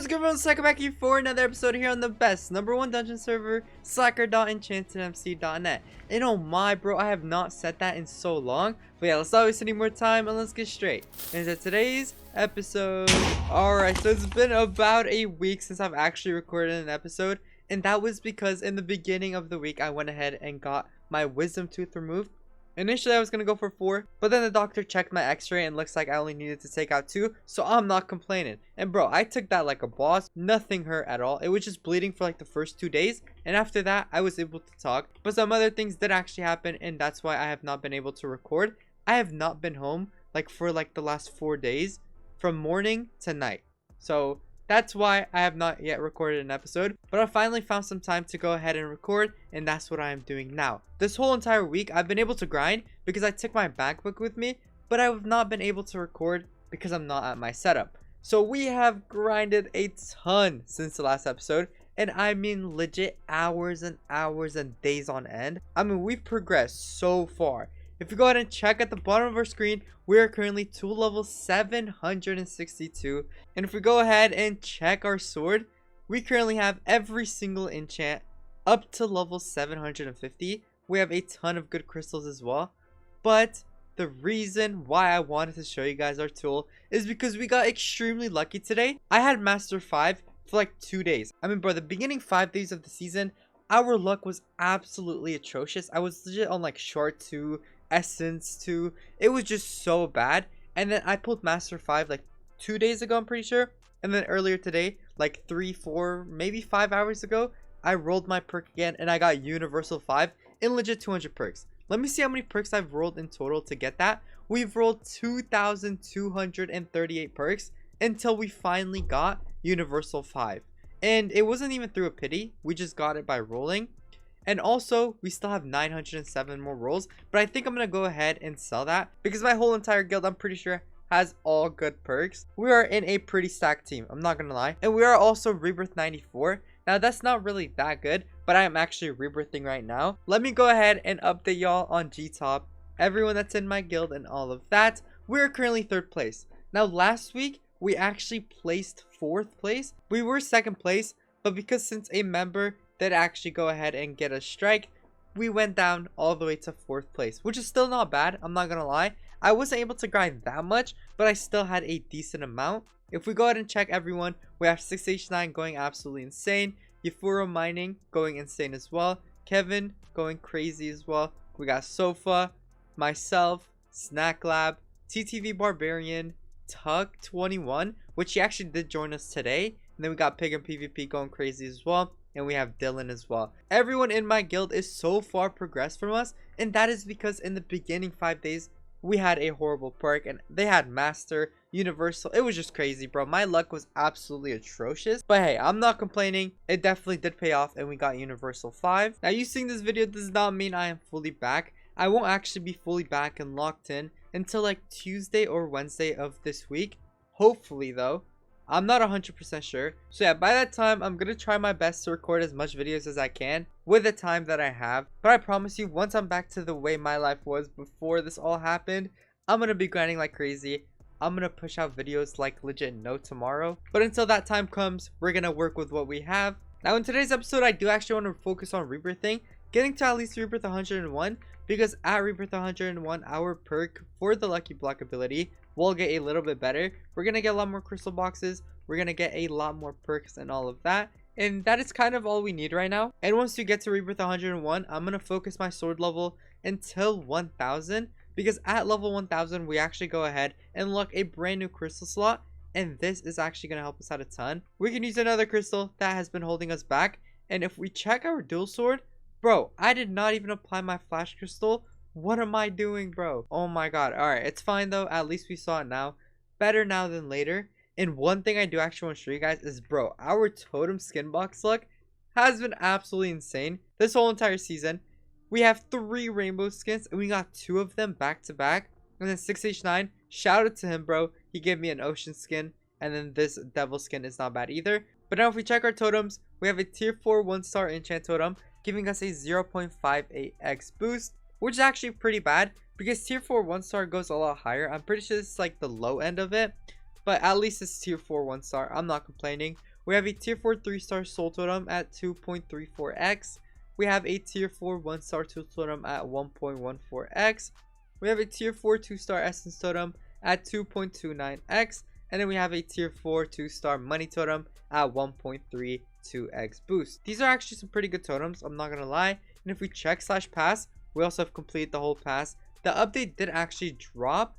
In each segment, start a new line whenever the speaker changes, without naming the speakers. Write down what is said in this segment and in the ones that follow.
What's good, everyone? Welcome back here for another episode here on the best #1 dungeon server, slacker.enchantedmc.net. And oh my, bro, I have not said that in so long. But yeah, let's not waste any more time and let's get straight into today's episode. Alright, so it's been about a week since I've actually recorded an episode. And that was because in the beginning of the week, I went ahead and got my wisdom tooth removed. Initially, I was going to go for 4, but then the doctor checked my x-ray and looks like I only needed to take out 2, so I'm not complaining. And bro, I took that like a boss. Nothing hurt at all. It was just bleeding for like the first 2 days, and after that, I was able to talk. But some other things did actually happen, and that's why I have not been able to record. I have not been home like for like the last 4 days, from morning to night. So that's why I have not yet recorded an episode, but I finally found some time to go ahead and record, and that's what I am doing now. This whole entire week, I've been able to grind because I took my MacBook with me, but I have not been able to record because I'm not at my setup. So we have grinded a ton since the last episode, and I mean legit hours and hours and days on end. I mean, we've progressed so far. If you go ahead and check at the bottom of our screen, we are currently to level 762. And if we go ahead and check our sword, we currently have every single enchant up to level 750. We have a ton of good crystals as well. But the reason why I wanted to show you guys our tool is because we got extremely lucky today. I had Master 5 for like 2 days. I mean, bro, the beginning 5 days of the season, our luck was absolutely atrocious. I was legit on like Shard 2, Essence 2. It was just so bad. And then I pulled Master 5 like 2 days ago, I'm pretty sure. And then earlier today, like 3, 4, maybe 5 hours ago, I rolled my perk again and I got Universal 5 in legit 200 perks. Let me see how many perks I've rolled in total to get that. We've rolled 2,238 perks until we finally got Universal 5. And it wasn't even through a pity. We just got it by rolling. And also, we still have 907 more rolls. But I think I'm going to go ahead and sell that, because my whole entire guild, I'm pretty sure, has all good perks. We are in a pretty stacked team, I'm not going to lie. And we are also Rebirth 94. Now, that's not really that good, but I am actually rebirthing right now. Let me go ahead and update y'all on G-Top, everyone that's in my guild and all of that. We are currently 3rd place. Now, last week, we actually placed 4th place. We were 2nd place, but because since a member did actually go ahead and get a strike, we went down all the way to 4th place, which is still not bad. I'm not gonna lie, I wasn't able to grind that much, but I still had a decent amount. If we go ahead and check everyone, we have 6H9 going absolutely insane, Yafuro Mining going insane as well, Kevin going crazy as well, we got Sofa, myself, Snack Lab, TTV Barbarian, Tuck21, which he actually did join us today, and then we got Pig and PvP going crazy as well. And we have Dylan as well. Everyone in my guild is so far progressed from us, and that is because in the beginning 5 days we had a horrible perk, and they had Master, Universal. It was just crazy, bro. My luck was absolutely atrocious, but hey, I'm not complaining. It definitely did pay off, and we got Universal 5. Now, you seeing this video does not mean I am fully back. I won't actually be fully back and locked in until like Tuesday or Wednesday of this week, hopefully though. I'm not 100% sure. So yeah, by that time, I'm going to try my best to record as much videos as I can with the time that I have. But I promise you, once I'm back to the way my life was before this all happened, I'm going to be grinding like crazy. I'm going to push out videos like legit no tomorrow. But until that time comes, we're going to work with what we have. Now in today's episode, I do actually want to focus on rebirthing, getting to at least Rebirth 101. Because at Rebirth 101, our perk for the Lucky Block ability will get a little bit better. We're going to get a lot more crystal boxes. We're going to get a lot more perks and all of that. And that is kind of all we need right now. And once you get to Rebirth 101, I'm going to focus my sword level until 1000. Because at level 1000, we actually go ahead and unlock a brand new crystal slot. And this is actually going to help us out a ton. We can use another crystal that has been holding us back. And if we check our dual sword, bro, I did not even apply my flash crystal. What am I doing, bro? Oh my god. Alright, it's fine though. At least we saw it now. Better now than later. And one thing I do actually want to show you guys is, bro, our totem skin box luck has been absolutely insane. This whole entire season, we have 3 rainbow skins, and we got 2 of them back to back. And then 6H9, shout out to him, bro. He gave me an ocean skin. And then this devil skin is not bad either. But now if we check our totems, we have a tier 4 1-star enchant totem, giving us a 0.58x boost, which is actually pretty bad because tier 4 1-star goes a lot higher. I'm pretty sure this is like the low end of it, but at least it's tier 4 1-star. I'm not complaining. We have a tier 4 3-star soul totem at 2.34x. We have a tier 4 1-star tool totem at 1.14x. We have a tier 4 2-star essence totem at 2.29x. And then we have a tier 4 2-star money totem at 1.32x boost. These are actually some pretty good totems, I'm not gonna lie. And if we check /pass, we also have completed the whole pass. The update did actually drop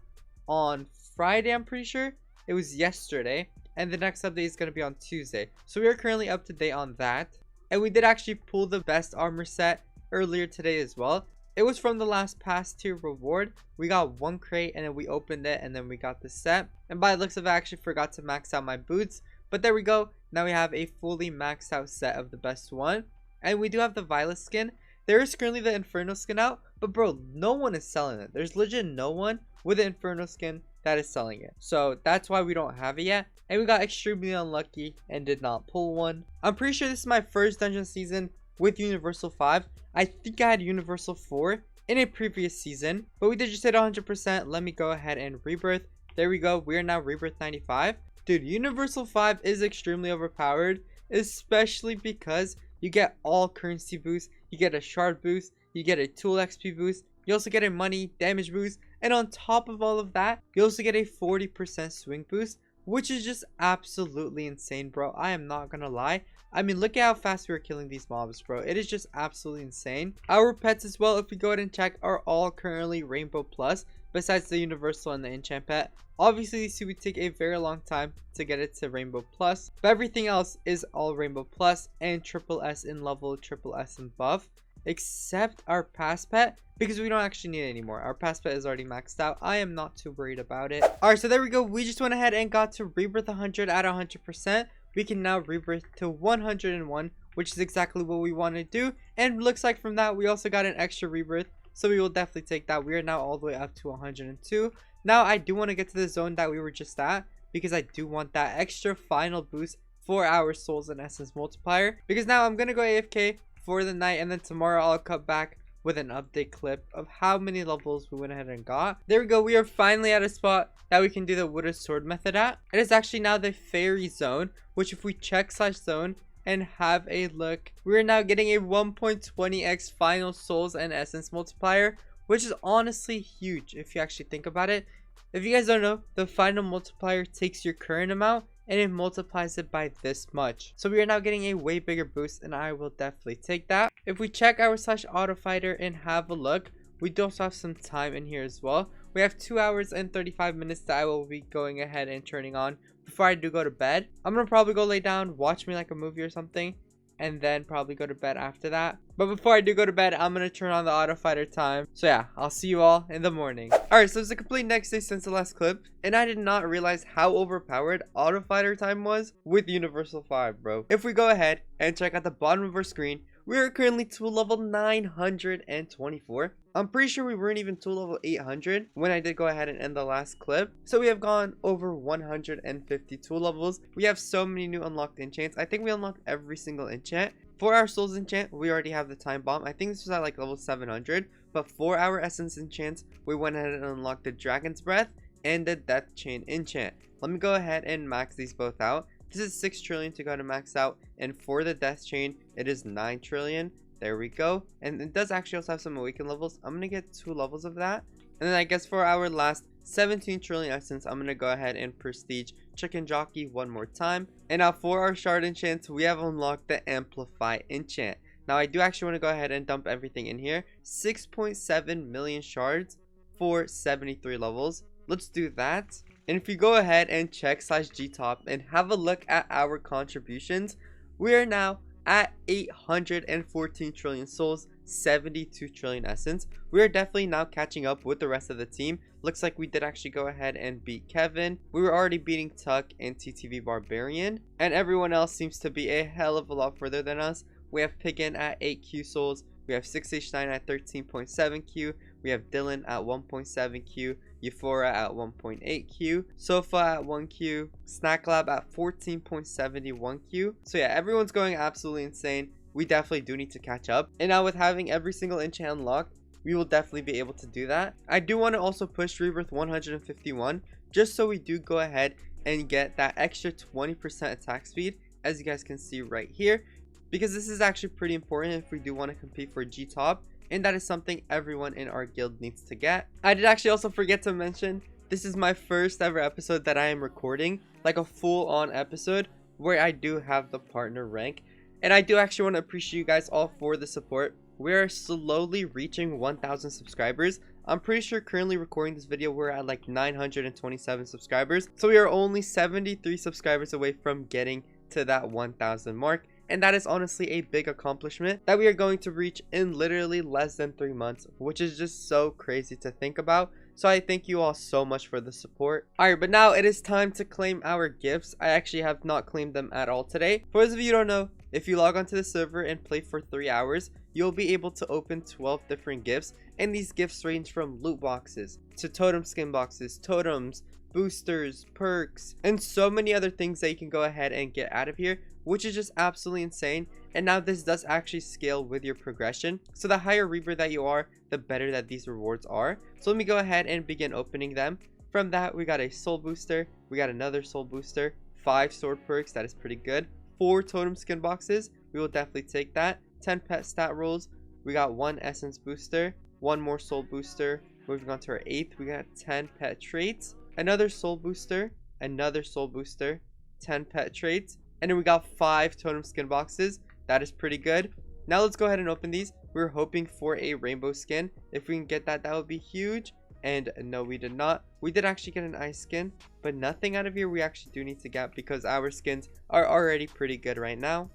on Friday, I'm pretty sure. It was yesterday. And the next update is going to be on Tuesday. So we are currently up to date on that. And we did actually pull the best armor set earlier today as well. It was from the last pass tier reward. We got one crate and then we opened it and then we got the set. And by the looks of it, I actually forgot to max out my boots. But there we go. Now we have a fully maxed out set of the best one. And we do have the Violet skin. There is currently the Inferno skin out. But bro, no one is selling it. There's legit no one with the Inferno skin that is selling it. So that's why we don't have it yet. And we got extremely unlucky and did not pull one. I'm pretty sure this is my first dungeon season with Universal 5. I think I had Universal 4 in a previous season, but we did just hit 100%. Let me go ahead and rebirth. There we go. We are now rebirth 95. Dude, Universal 5 is extremely overpowered, especially because you get all currency boosts. You get a shard boost. You get a tool XP boost. You also get a money damage boost. And on top of all of that, you also get a 40% swing boost, which is just absolutely insane, bro. I am not gonna lie. I mean, look at how fast we are killing these mobs, bro. It is just absolutely insane. Our pets as well, if we go ahead and check, are all currently Rainbow Plus, besides the Universal and the Enchant Pet. Obviously, these two would take a very long time to get it to Rainbow Plus, but everything else is all Rainbow Plus and triple S in level, triple S in buff, except our pass pet, because we don't actually need it anymore. Our pass pet is already maxed out. I am not too worried about it. Alright, so there we go. We just went ahead and got to rebirth 100 at 100%. We can now rebirth to 101, which is exactly what we want to do. And looks like from that, we also got an extra rebirth, so we will definitely take that. We are now all the way up to 102. Now, I do want to get to the zone that we were just at, because I do want that extra final boost for our souls and essence multiplier. Because now I'm going to go AFK for the night, and then tomorrow I'll cut back with an update clip of how many levels we went ahead and got. There we go. We are finally at a spot that we can do the wooded sword method at. It is actually now the fairy zone, which if we check /zone and have a look, we are now getting a 1.20x final souls and essence multiplier, which is honestly huge if you actually think about it. If you guys don't know, the final multiplier takes your current amount and it multiplies it by this much. So we are now getting a way bigger boost, and I will definitely take that. If we check our /auto fighter and have a look, we do also have some time in here as well. We have 2 hours and 35 minutes that I will be going ahead and turning on before I do go to bed. I'm gonna probably go lay down, watch me like a movie or something, and then probably go to bed after that. But before I do go to bed, I'm gonna turn on the auto fighter time. So yeah, I'll see you all in the morning. Alright, so it's a complete next day since the last clip, and I did not realize how overpowered auto fighter time was with Universal 5, bro. If we go ahead and check out the bottom of our screen, we are currently tool level 924. I'm pretty sure we weren't even tool level 800 when I did go ahead and end the last clip. So we have gone over 150 tool levels. We have so many new unlocked enchants. I think we unlocked every single enchant. For our souls enchant, we already have the time bomb. I think this was at like level 700. But for our essence enchants, we went ahead and unlocked the dragon's breath and the death chain enchant. Let me go ahead and max these both out. This is 6 trillion to go to max out, and for the death chain it is 9 trillion. There we go. And it does actually also have some awaken levels. I'm gonna get 2 levels of that. And then I guess for our last 17 trillion essence, I'm gonna go ahead and prestige chicken jockey one more time. And now for our shard enchants, we have unlocked the amplify enchant. Now I do actually want to go ahead and dump everything in here. 6.7 million shards for 73 levels. Let's do that. And if you go ahead and check /gtop and have a look at our contributions, we are now at 814 trillion souls, 72 trillion essence. We are definitely now catching up with the rest of the team. Looks like we did actually go ahead and beat Kevin. We were already beating Tuck and TTV Barbarian, and everyone else seems to be a hell of a lot further than us. We have Piggin at 8Q souls. We have 6H9 at 13.7Q. We have Dylan at 1.7Q. Euphora at 1.8Q. Sofa at 1Q. Snack Lab at 14.71Q. So yeah, everyone's going absolutely insane. We definitely do need to catch up. And now with having every single enchant unlocked, we will definitely be able to do that. I do want to also push Rebirth 151, just so we do go ahead and get that extra 20% attack speed as you guys can see right here, because this is actually pretty important if we do want to compete for G-Top, and that is something everyone in our guild needs to get. I did actually also forget to mention, this is my first ever episode that I am recording, like a full-on episode where I do have the partner rank, and I do actually want to appreciate you guys all for the support. We are slowly reaching 1,000 subscribers. I'm pretty sure currently recording this video we're at like 927 subscribers, so we are only 73 subscribers away from getting to that 1,000 mark, and that is honestly a big accomplishment that we are going to reach in literally less than 3 months, which is just so crazy to think about. So I thank you all so much for the support. Alright, but now it is time to claim our gifts. I actually have not claimed them at all today. For those of you who don't know, if you log onto the server and play for 3 hours, you'll be able to open 12 different gifts, and these gifts range from loot boxes to totem skin boxes, totems, boosters, perks, and so many other things that you can go ahead and get out of here, which is just absolutely insane. And now this does actually scale with your progression, so the higher Reaper that you are, the better that these rewards are. So let me go ahead and begin opening them. From that, we got a soul booster, we got another soul booster, 5 sword perks, that is pretty good, 4 totem skin boxes, we will definitely take that, 10 pet stat rolls, we got 1 essence booster, 1 more soul booster. Moving on to our 8th, we got 10 pet traits, another soul booster, 10 pet traits, and then we got 5 totem skin boxes. That is pretty good. Now let's go ahead and open these. We're hoping for a rainbow skin. If we can get that, that would be huge. And no, we did not. We did actually get an ice skin, but nothing out of here we actually do need to get because our skins are already pretty good right now.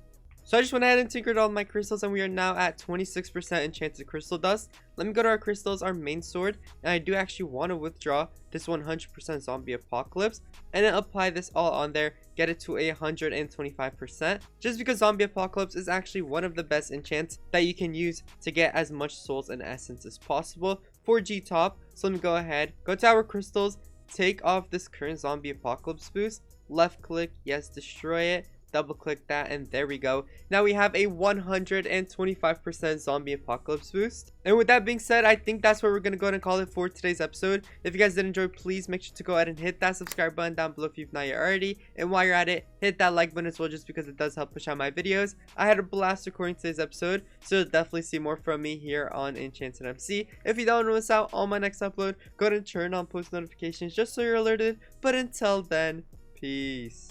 So I just went ahead and tinkered all my crystals, and we are now at 26% enchanted crystal dust. Let me go to our crystals, our main sword, and I do actually want to withdraw this 100% zombie apocalypse and then apply this all on there, get it to 125%, just because zombie apocalypse is actually one of the best enchants that you can use to get as much souls and essence as possible for G-Top. So let me go ahead, go to our crystals, take off this current zombie apocalypse boost, left click, yes, destroy it, double click that, and there we go. Now we have a 125% zombie apocalypse boost. And with that being said, I think that's where we're gonna go ahead and call it for today's episode. If you guys did enjoy, please make sure to go ahead and hit that subscribe button down below if you've not yet already, and while you're at it, hit that like button as well, just because it does help push out my videos. I had a blast recording today's episode, so you'll definitely see more from me here on EnchantedMC. If you don't want to miss out on my next upload, go ahead and turn on post notifications just so you're alerted. But until then, peace.